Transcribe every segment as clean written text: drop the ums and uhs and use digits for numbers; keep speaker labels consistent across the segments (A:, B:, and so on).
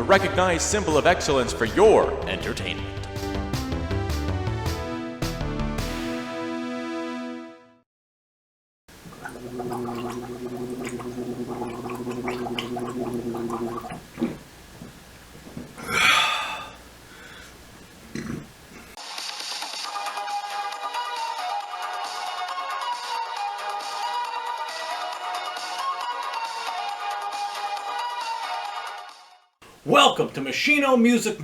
A: recognized symbol of excellence for your entertainment.
B: Welcome to Machino Music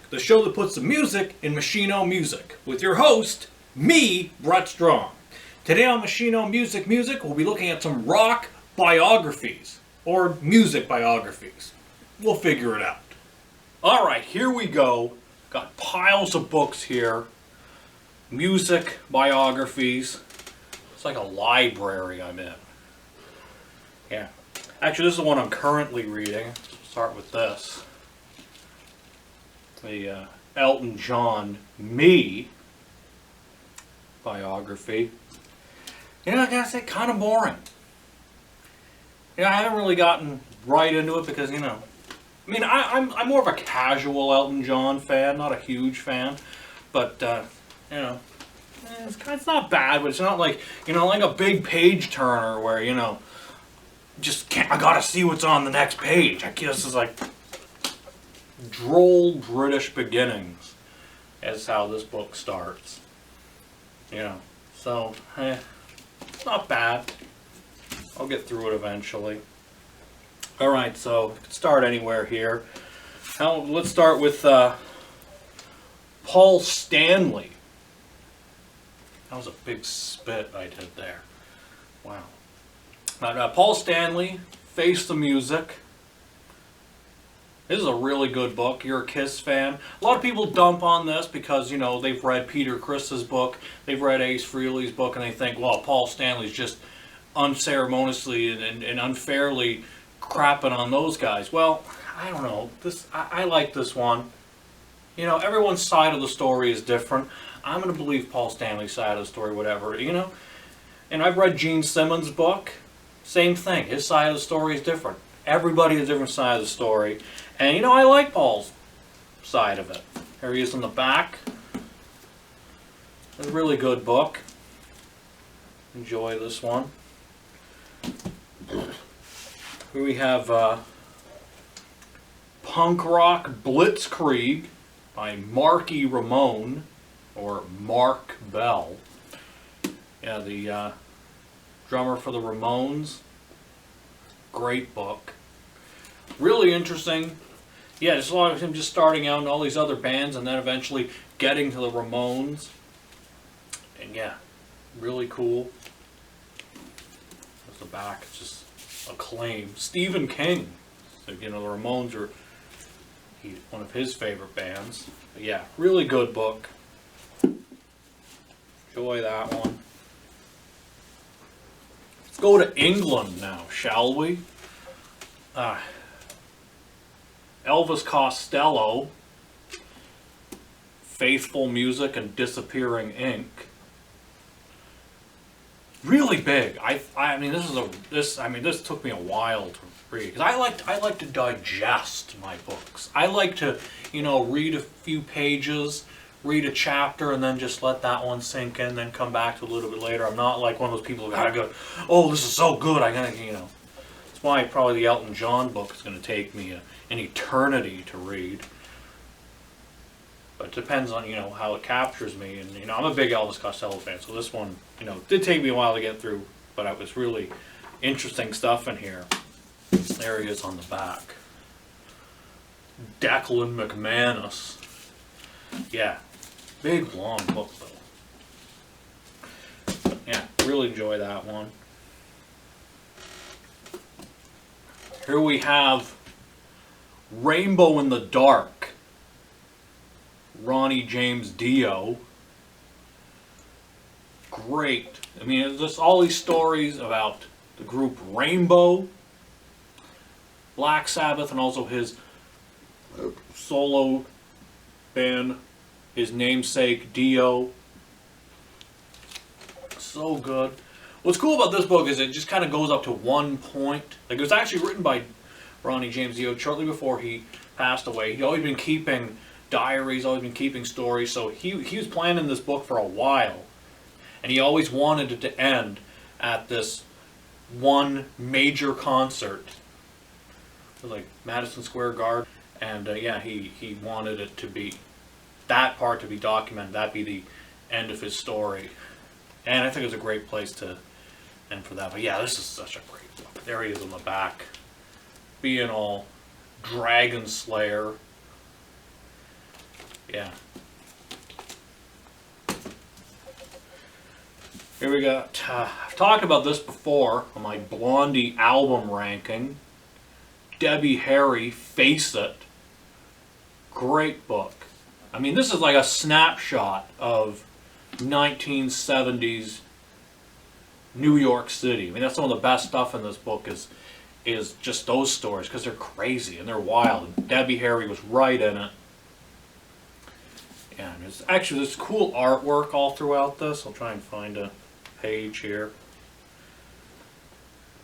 B: the show that puts the music in Machino music, with your host, me, Brett Strong. Today on Machino Music we'll be looking at some rock biographies, or music biographies. We'll figure it out. Alright, here we go. Got piles of books here. Music biographies. It's like a library I'm in. Yeah. Actually, this is the one I'm currently reading. Start with this. The Elton John Me biography. You know, I gotta say, kind of boring. I haven't really gotten right into it because, I'm more of a casual Elton John fan, not a huge fan. But, it's not bad, but it's not like, like a big page turner where, I gotta see what's on the next page. I guess it's like droll British beginnings is how this book starts. So, not bad. I'll get through it eventually. Alright, so we can start anywhere here. Now, let's start with Paul Stanley. That was a big spit I did there. Wow. Paul Stanley, Face the Music. This is a really good book. You're a Kiss fan. A lot of people dump on this because, they've read Peter Criss's book, they've read Ace Frehley's book, and they think, well, Paul Stanley's just unceremoniously and unfairly crapping on those guys. Well, I don't know. I like this one. Everyone's side of the story is different. I'm going to believe Paul Stanley's side of the story, whatever, And I've read Gene Simmons' book. Same thing. His side of the story is different. Everybody has a different side of the story. And, I like Paul's side of it. Here he is in the back. It's a really good book. Enjoy this one. Here we have Punk Rock Blitzkrieg by Marky Ramone, or Mark Bell. Yeah, the drummer for the Ramones. Great book. Really interesting. Yeah, just a lot of him just starting out in all these other bands and then eventually getting to the Ramones. And yeah, really cool. There's the back. It's just acclaim. Stephen King. So, the Ramones are one of his favorite bands. But yeah, really good book. Enjoy that one. Let's go to England now, shall we? Elvis Costello, Faithful Music and Disappearing Ink. Really big. This took me a while to read because I like to digest my books. I like to, read a few pages, read a chapter, and then just let that one sink in, then come back to it a little bit later. I'm not like one of those people who gotta go, oh, this is so good, I gotta, That's why probably the Elton John book is going to take me an eternity to read. But it depends on, how it captures me. And, I'm a big Elvis Costello fan, so this one, did take me a while to get through, but it was really interesting stuff in here. There he is on the back. Declan McManus. Yeah, big, long book, though. Yeah, really enjoy that one. Here we have Rainbow in the Dark, Ronnie James Dio. Great. It's just all these stories about the group Rainbow, Black Sabbath, and also his solo band, his namesake Dio. So good. What's cool about this book is it just kind of goes up to one point. Like, it was actually written by Ronnie James Dio shortly before he passed away. He'd always been keeping diaries, always been keeping stories, so he was planning this book for a while. And he always wanted it to end at this one major concert. It was like Madison Square Garden. And yeah, he wanted it to be, that part to be documented, that be the end of his story. And I think it's a great place to end for that. But yeah, this is such a great book. There he is on the back, being all Dragon Slayer. Yeah. Here we got, I've talked about this before on my Blondie album ranking. Debbie Harry, Face It. Great book. I mean, this is like a snapshot of 1970s New York City. I mean, that's some of the best stuff in this book is just those stories, because they're crazy and they're wild. And Debbie Harry was right in it. And there's actually this cool artwork all throughout this. I'll try and find a page here.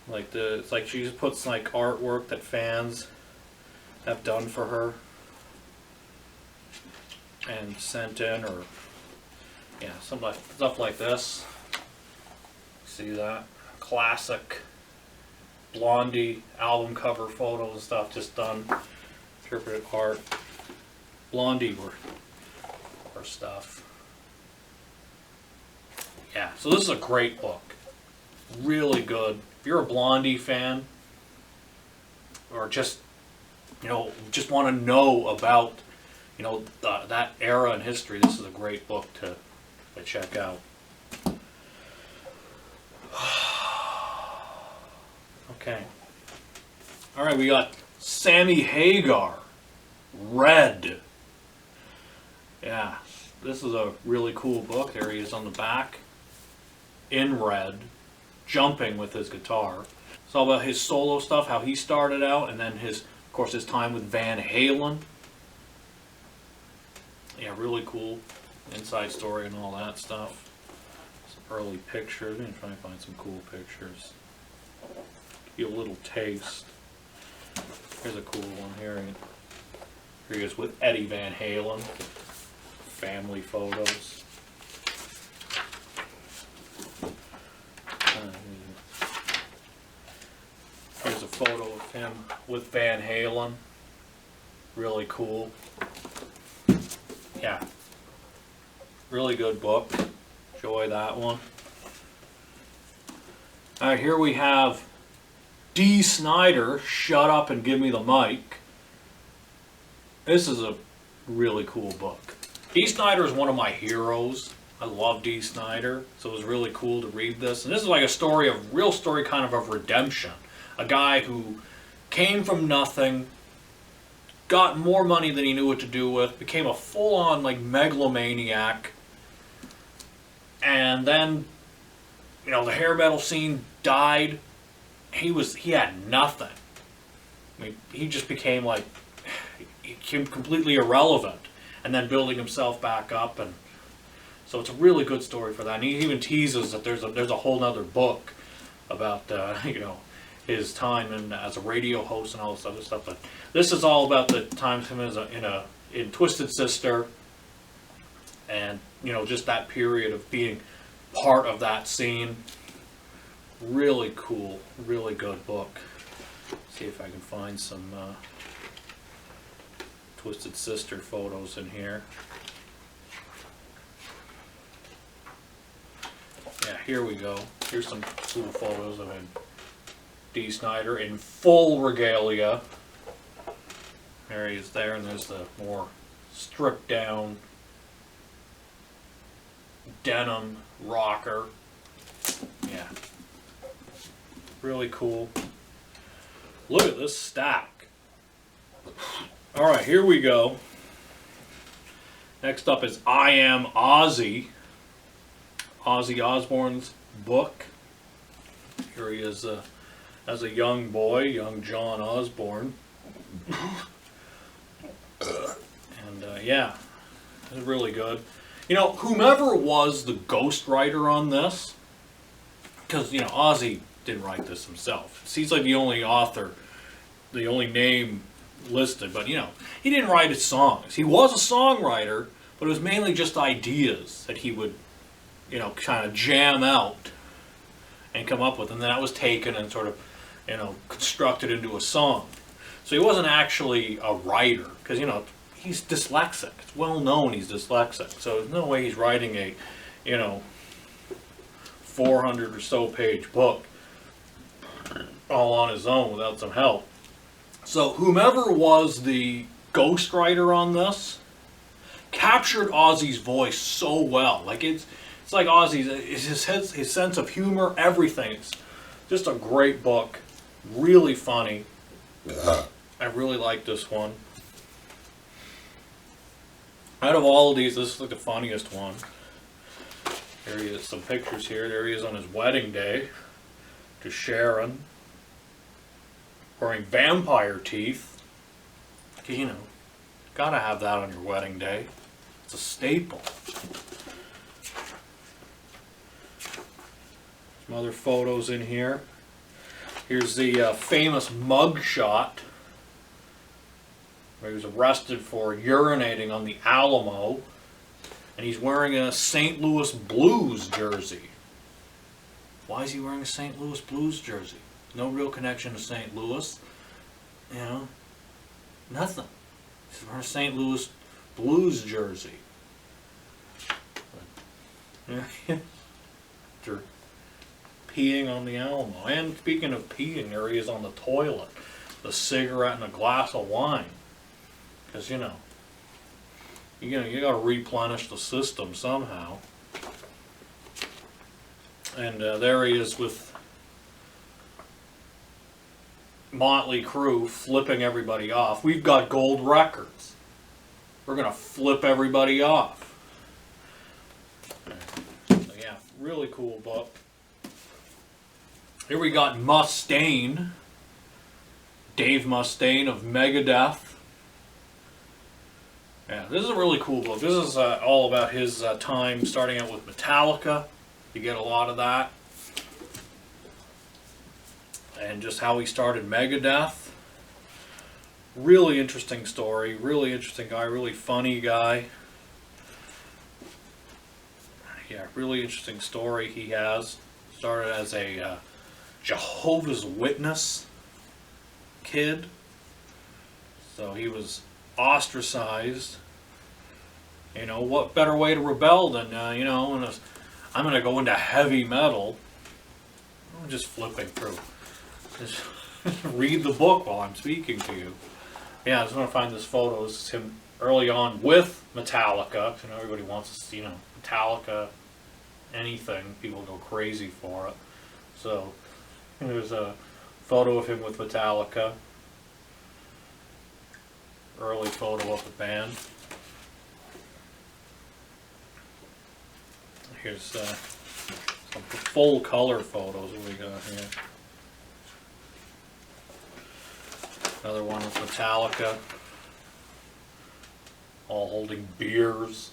B: Like it's like she just puts like artwork that fans have done for her and sent in, or yeah, stuff like this. See that? Classic Blondie album cover photos and stuff, just done interpretive art. Blondie were stuff. Yeah, so this is a great book. Really good. If you're a Blondie fan, or just, you know, just want to know about, you know, that era in history, this is a great book to check out. Okay. All right, we got Sammy Hagar, Red. Yeah, this is a really cool book. There he is on the back, in red, jumping with his guitar. It's all about his solo stuff, how he started out, and then of course, his time with Van Halen. Yeah, really cool inside story and all that stuff. Some early pictures. I'm gonna try and find some cool pictures. Give you a little taste. Here's a cool one here. Here he is with Eddie Van Halen. Family photos. Here's a photo of him with Van Halen. Really cool. Yeah. Really good book. Enjoy that one. Alright, here we have D. Snyder, Shut Up and Give Me the Mic. This is a really cool book. D. Snyder is one of my heroes. I love D. Snyder, so it was really cool to read this. And this is like a real story kind of redemption. A guy who came from nothing, got more money than he knew what to do with, became a full-on like megalomaniac, and then, you know, the hair metal scene died. He had nothing. I mean, he just became like, he became completely irrelevant, and then building himself back up, and so it's a really good story for that. And he even teases that there's a whole nother book about you know, his time as a radio host and all this other stuff. But this is all about the times him as in Twisted Sister, and you know, just that period of being part of that scene. Really cool, really good book. See if I can find some Twisted Sister photos in here. Yeah, here we go. Here's some cool photos of him. D. Snyder in full regalia. There he is there, and there's the more stripped down denim rocker. Yeah. Really cool. Look at this stack. Alright, here we go. Next up is I Am Ozzy. Ozzy Osbourne's book. Here he is as a young boy, young John Osbourne. And yeah, it's really good. You know, whomever was the ghostwriter on this, because, you know, Ozzy didn't write this himself. He's like the only author, the only name listed, but you know, he didn't write his songs. He was a songwriter, but it was mainly just ideas that he would, you know, kind of jam out and come up with, and then that was taken and sort of, you know, constructed into a song. So he wasn't actually a writer, because, you know, he's dyslexic. It's well known he's dyslexic. So there's no way he's writing a, you know, 400 or so page book all on his own without some help. So whomever was the ghostwriter on this captured Ozzy's voice so well. Like it's like Ozzy's, his sense of humor, everything. It's just a great book. Really funny. I really like this one. Out of all of these, this is like the funniest one. Here he is, some pictures here. There he is on his wedding day to Sharon, wearing vampire teeth. You know, gotta have that on your wedding day. It's a staple. Some other photos in here. Here's the famous mug shot where he was arrested for urinating on the Alamo, and he's wearing a St. Louis Blues jersey. Why is he wearing a St. Louis Blues jersey? No real connection to St. Louis. You know, nothing. He's wearing a St. Louis Blues jersey. They're peeing on the Alamo. And speaking of peeing, there he is on the toilet. The cigarette and a glass of wine. Because, you know, you got to replenish the system somehow. And there he is with Motley Crue flipping everybody off. We've got gold records. We're going to flip everybody off. So yeah, really cool book. Here we got Mustaine. Dave Mustaine of Megadeth. Yeah, this is a really cool book. This is all about his time starting out with Metallica. You get a lot of that. And just how he started Megadeth. Really interesting story. Really interesting guy. Really funny guy. Yeah, really interesting story he has. Started as a Jehovah's Witness kid. So he was ostracized. You know, what better way to rebel than, you know, I'm going to go into heavy metal. I'm just flipping through. Just read the book while I'm speaking to you. Yeah, I just want to find this photo. This is him early on with Metallica. You know, everybody wants to see, you know, Metallica, anything. People go crazy for it. So, there's a photo of him with Metallica. Early photo of the band. Here's some full color photos we got here. Another one with Metallica. All holding beers.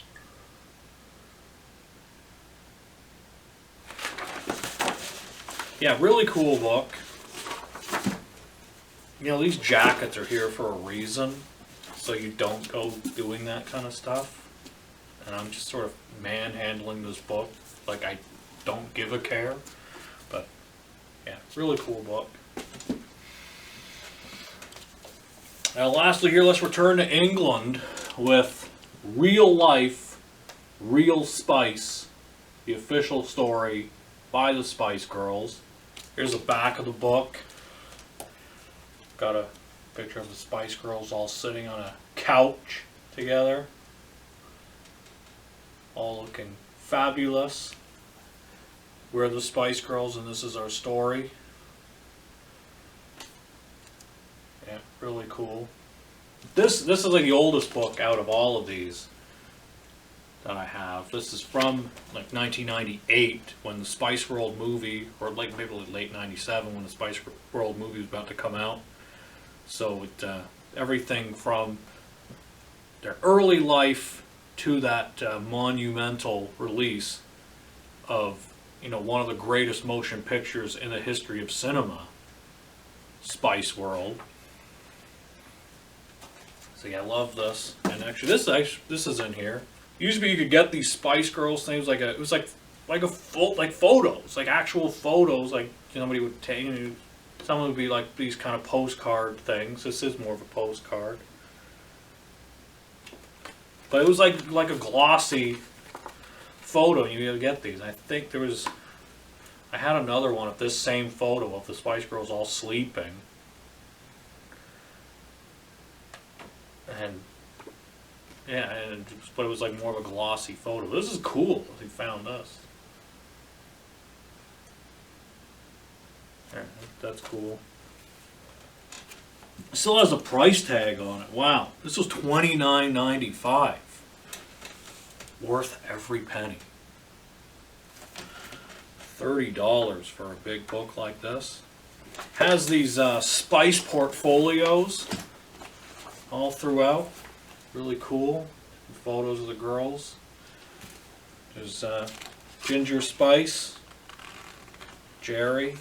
B: Yeah, really cool book. You know, these jackets are here for a reason. So you don't go doing that kind of stuff. And I'm just sort of manhandling this book like I don't give a care. But yeah, really cool book. Now lastly here, let's return to England with Real Life, Real Spice, the official story by the Spice Girls. Here's the back of the book. Got a picture of the Spice Girls all sitting on a couch together. All looking fabulous. We're the Spice Girls and this is our story. Yeah, really cool. This is like the oldest book out of all of these that I have. This is from like 1998 when the Spice World movie, or like maybe late 97 when the Spice World movie was about to come out. So it, everything from their early life to that monumental release of, you know, one of the greatest motion pictures in the history of cinema, Spice World. So yeah, I love this. And actually, this is in here. Usually, you could get these Spice Girls things like it was like photos, like actual photos, like somebody would take. Some would be like these kind of postcard things. This is more of a postcard, but it was like a glossy photo. And you would get these. I think there was. I had another one of this same photo of the Spice Girls all sleeping. And yeah, but it was like more of a glossy photo. This is cool. They found this. There, that's cool. It still has a price tag on it. Wow, this was $29.95. Worth every penny. $30 for a big book like this. Has these Spice portfolios all throughout. Really cool. Photos of the girls. There's Ginger Spice, Jerry,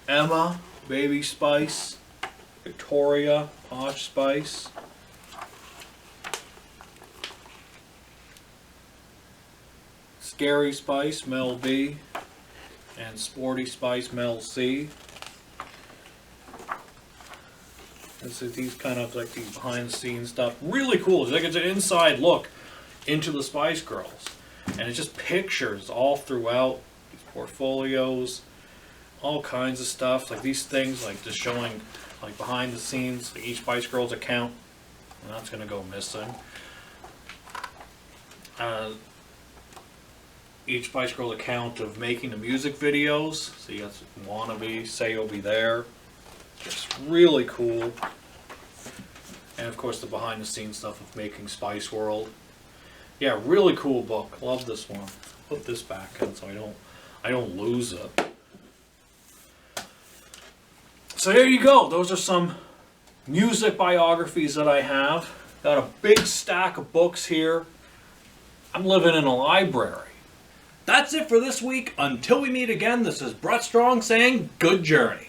B: Emma, Baby Spice, Victoria, Posh Spice, Scary Spice, Mel B, and Sporty Spice, Mel C. This is these kind of like these behind the scenes stuff. Really cool. It's like it's an inside look into the Spice Girls. And it's just pictures all throughout these portfolios, all kinds of stuff. Like these things, like just showing like behind the scenes, like each Spice Girls account. And that's gonna go missing. Each Spice Girl account of making the music videos. So you got Wannabe, Say You'll Be There. Just really cool. And of course the behind the scenes stuff of making Spice World. Yeah, really cool book. Love this one. Put this back in so I don't lose it. So there you go. Those are some music biographies that I have. Got a big stack of books here. I'm living in a library. That's it for this week. Until we meet again, this is Brett Strong saying good journey.